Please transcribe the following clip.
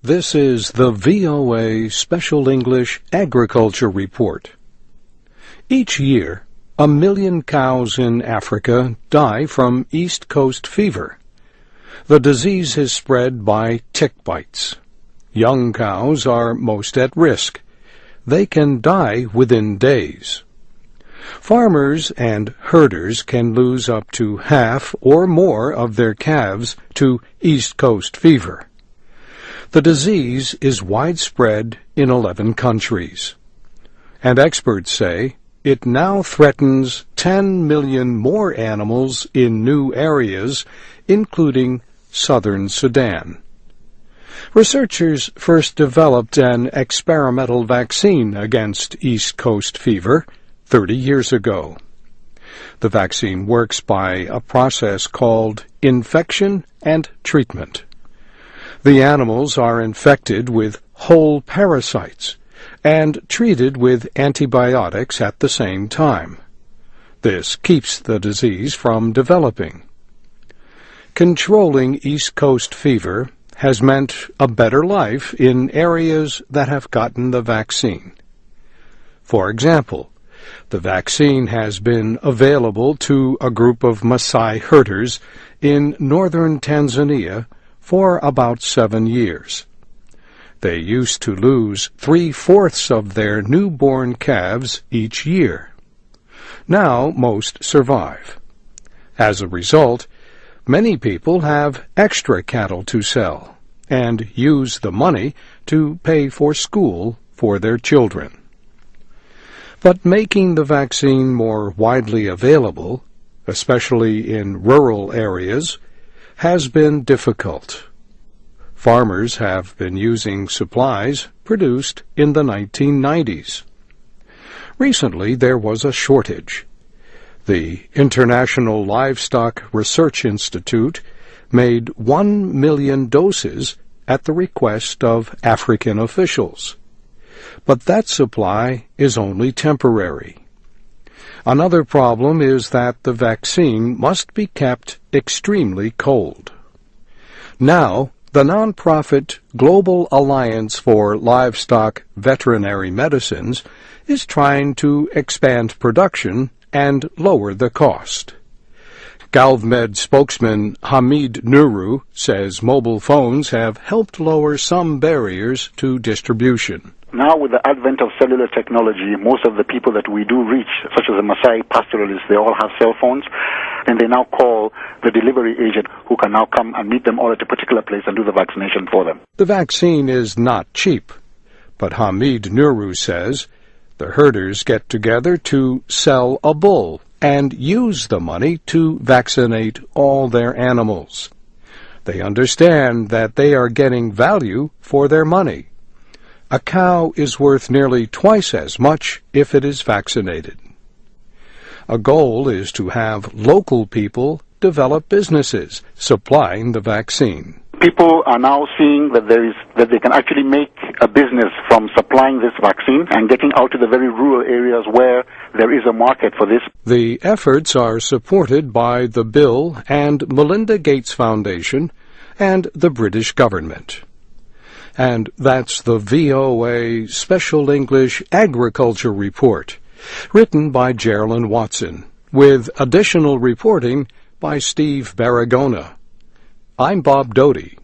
This is the VOA Special English Agriculture Report. Each year, 1 million cows in Africa die from East Coast fever. The disease is spread by tick bites. Young cows are most at risk. They can die within days. Farmers and herders can lose up to half or more of their calves to East Coast fever. The disease is widespread in 11 countries, and experts say it now threatens 10 million more animals in new areas, including southern Sudan. Researchers first developed an experimental vaccine against East Coast fever 30 years ago. The vaccine works by a process called infection and treatment. The animals are infected with whole parasites and treated with antibiotics at the same time. This keeps the disease from developing. Controlling East Coast fever has meant a better life in areas that have gotten the vaccine. For example, the vaccine has been available to a group of Maasai herders in northern Tanzania for about 7 years. They used to lose 3/4 of their newborn calves each year. Now most survive. As a result, many people have extra cattle to sell and use the money to pay for school for their children. But making the vaccine more widely available, especially in rural areas, has been difficult. Farmers have been using supplies produced in the 1990s. Recently, there was a shortage. The International Livestock Research Institute made 1 million doses at the request of African officials. But that supply is only temporary. Another problem is that the vaccine must be kept extremely cold. Now, the nonprofit Global Alliance for Livestock Veterinary Medicines is trying to expand production and lower the cost. GalvMed spokesman Hamid Nuru says mobile phones have helped lower some barriers to distribution. Now, with the advent of cellular technology, most of the people that we do reach, such as the Maasai pastoralists, they all have cell phones, and they now call the delivery agent who can now come and meet them all at a particular place and do the vaccination for them. The vaccine is not cheap, but Hamid Nuru says the herders get together to sell a bull and use the money to vaccinate all their animals. They understand that they are getting value for their money. A cow is worth nearly twice as much if it is vaccinated. A goal is to have local people develop businesses supplying the vaccine. People are now seeing that they can actually make a business from supplying this vaccine and getting out to the very rural areas where there is a market for this. The efforts are supported by the Bill and Melinda Gates Foundation and the British government. And that's the VOA Special English Agriculture Report, written by Geraldine Watson, with additional reporting by Steve Baragona. I'm Bob Doty.